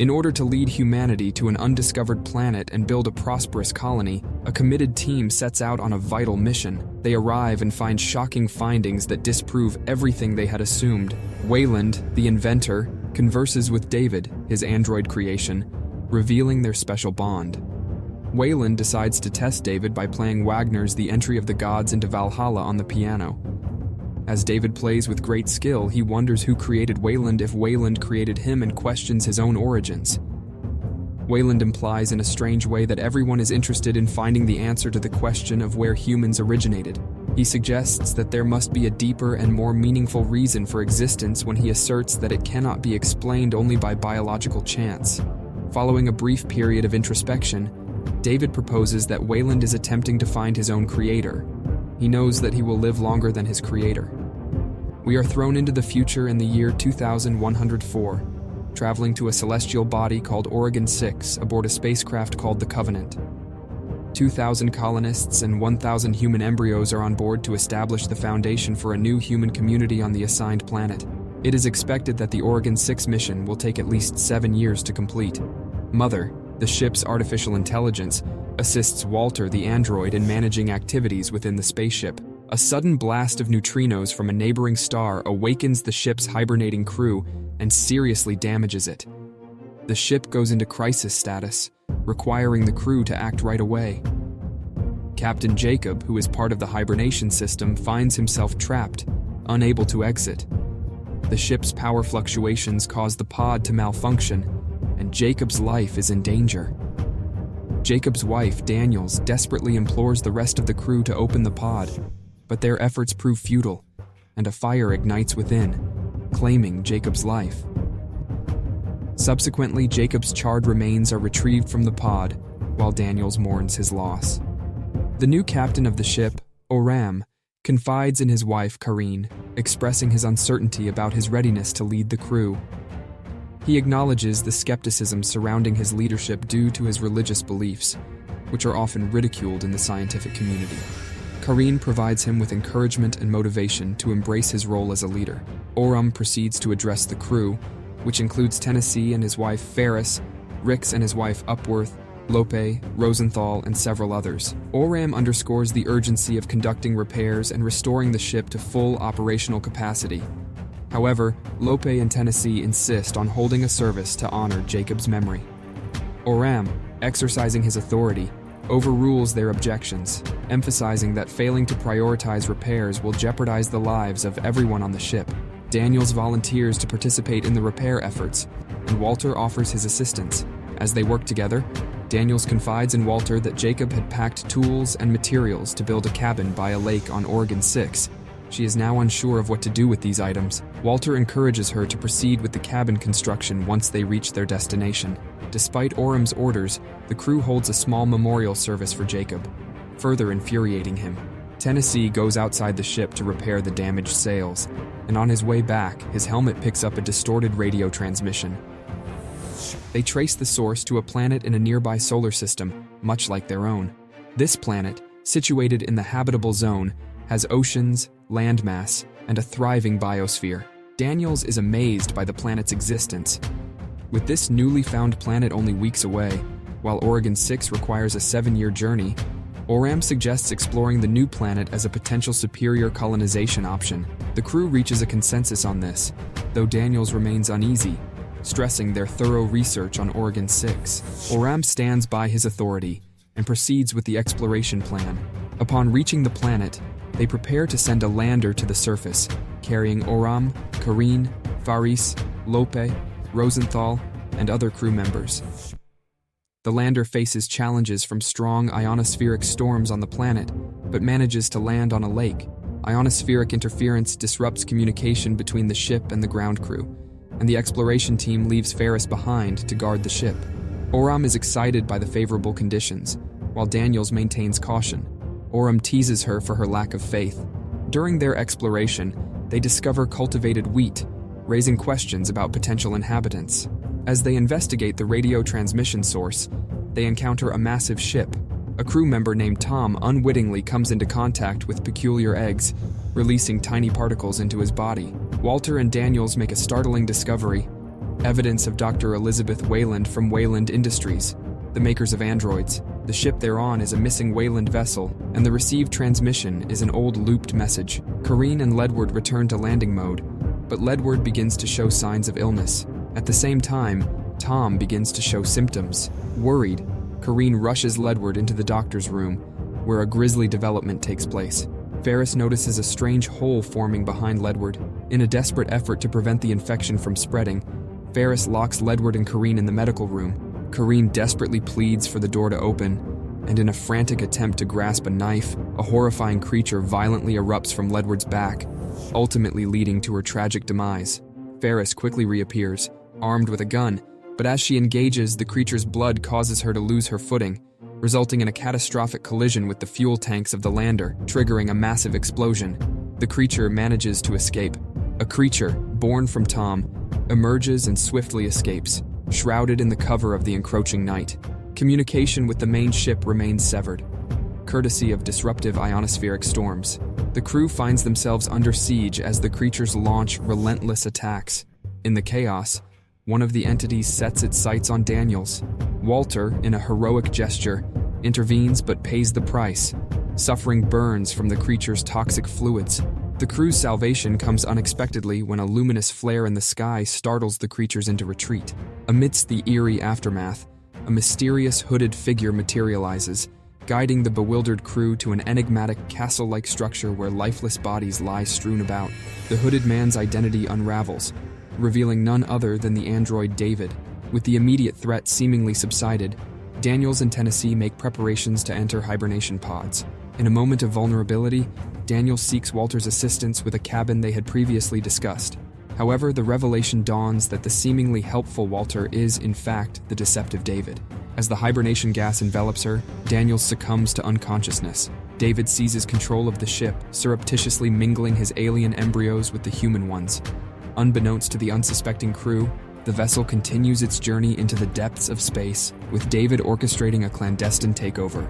In order to lead humanity to an undiscovered planet and build a prosperous colony, a committed team sets out on a vital mission. They arrive and find shocking findings that disprove everything they had assumed. Wayland, the inventor, converses with David, his android creation, revealing their special bond. Wayland decides to test David by playing Wagner's The Entry of the Gods into Valhalla on the piano. As David plays with great skill, he wonders who created Wayland, if Wayland created him, and questions his own origins. Wayland implies in a strange way that everyone is interested in finding the answer to the question of where humans originated. He suggests that there must be a deeper and more meaningful reason for existence when he asserts that it cannot be explained only by biological chance. Following a brief period of introspection, David proposes that Wayland is attempting to find his own creator. He knows that he will live longer than his creator. We are thrown into the future in the year 2104, traveling to a celestial body called Oregon 6 aboard a spacecraft called the Covenant. 2,000 colonists and 1,000 human embryos are on board to establish the foundation for a new human community on the assigned planet. It is expected that the Oregon 6 mission will take at least 7 years to complete. Mother, the ship's artificial intelligence, assists Walter, the android, in managing activities within the spaceship. A sudden blast of neutrinos from a neighboring star awakens the ship's hibernating crew and seriously damages it. The ship goes into crisis status, requiring the crew to act right away. Captain Jacob, who is part of the hibernation system, finds himself trapped, unable to exit. The ship's power fluctuations cause the pod to malfunction, and Jacob's life is in danger. Jacob's wife, Daniels, desperately implores the rest of the crew to open the pod, but their efforts prove futile, and a fire ignites within, claiming Jacob's life. Subsequently, Jacob's charred remains are retrieved from the pod, while Daniels mourns his loss. The new captain of the ship, Oram, confides in his wife, Karine, expressing his uncertainty about his readiness to lead the crew. He acknowledges the skepticism surrounding his leadership due to his religious beliefs, which are often ridiculed in the scientific community. Karine provides him with encouragement and motivation to embrace his role as a leader. Oram proceeds to address the crew, which includes Tennessee and his wife Ferris, Rix and his wife Upworth, Lope, Rosenthal, and several others. Oram underscores the urgency of conducting repairs and restoring the ship to full operational capacity. However, Lope and Tennessee insist on holding a service to honor Jacob's memory. Oram, exercising his authority, overrules their objections, emphasizing that failing to prioritize repairs will jeopardize the lives of everyone on the ship. Daniels volunteers to participate in the repair efforts, and Walter offers his assistance. As they work together, Daniels confides in Walter that Jacob had packed tools and materials to build a cabin by a lake on Oregon 6. She is now unsure of what to do with these items. Walter encourages her to proceed with the cabin construction once they reach their destination. Despite Oram's orders, the crew holds a small memorial service for Jacob, further infuriating him. Tennessee goes outside the ship to repair the damaged sails, and on his way back, his helmet picks up a distorted radio transmission. They trace the source to a planet in a nearby solar system, much like their own. This planet, situated in the habitable zone, has oceans, landmass, and a thriving biosphere. Daniels is amazed by the planet's existence. With this newly found planet only weeks away, while Oregon 6 requires a 7-year journey, Oram suggests exploring the new planet as a potential superior colonization option. The crew reaches a consensus on this, though Daniels remains uneasy, stressing their thorough research on Oregon 6. Oram stands by his authority and proceeds with the exploration plan. Upon reaching the planet, they prepare to send a lander to the surface, carrying Oram, Karine, Faris, Lope, Rosenthal, and other crew members. The lander faces challenges from strong ionospheric storms on the planet, but manages to land on a lake. Ionospheric interference disrupts communication between the ship and the ground crew, and the exploration team leaves Ferris behind to guard the ship. Oram is excited by the favorable conditions, while Daniels maintains caution. Oram teases her for her lack of faith. During their exploration, they discover cultivated wheat, raising questions about potential inhabitants. As they investigate the radio transmission source, they encounter a massive ship. A crew member named Tom unwittingly comes into contact with peculiar eggs, releasing tiny particles into his body. Walter and Daniels make a startling discovery. evidence of Dr. Elizabeth Wayland from Wayland Industries, the makers of androids. The ship they're on is a missing Wayland vessel, and the received transmission is an old looped message. Kareen and Ledward return to landing mode, but Ledward begins to show signs of illness. At the same time, Tom begins to show symptoms. Worried, Kareen rushes Ledward into the doctor's room, where a grisly development takes place. Ferris notices a strange hole forming behind Ledward. In a desperate effort to prevent the infection from spreading, Ferris locks Ledward and Kareen in the medical room. Kareen desperately pleads for the door to open, and in a frantic attempt to grasp a knife, a horrifying creature violently erupts from Ledward's back, ultimately leading to her tragic demise. Ferris quickly reappears, armed with a gun, but as she engages, the creature's blood causes her to lose her footing, resulting in a catastrophic collision with the fuel tanks of the lander, triggering a massive explosion. The creature manages to escape. A creature, born from Tom, emerges and swiftly escapes, shrouded in the cover of the encroaching night. Communication with the main ship remains severed, courtesy of disruptive ionospheric storms. The crew finds themselves under siege as the creatures launch relentless attacks. In the chaos, one of the entities sets its sights on Daniels. Walter, in a heroic gesture, intervenes but pays the price, suffering burns from the creature's toxic fluids. The crew's salvation comes unexpectedly when a luminous flare in the sky startles the creatures into retreat. Amidst the eerie aftermath, a mysterious hooded figure materializes, guiding the bewildered crew to an enigmatic castle-like structure where lifeless bodies lie strewn about. The hooded man's identity unravels, revealing none other than the android David. With the immediate threat seemingly subsided, Daniels and Tennessee make preparations to enter hibernation pods. In a moment of vulnerability, Daniels seeks Walter's assistance with a cabin they had previously discussed. However, the revelation dawns that the seemingly helpful Walter is, in fact, the deceptive David. As the hibernation gas envelops her, Daniels succumbs to unconsciousness. David seizes control of the ship, surreptitiously mingling his alien embryos with the human ones. Unbeknownst to the unsuspecting crew, the vessel continues its journey into the depths of space, with David orchestrating a clandestine takeover.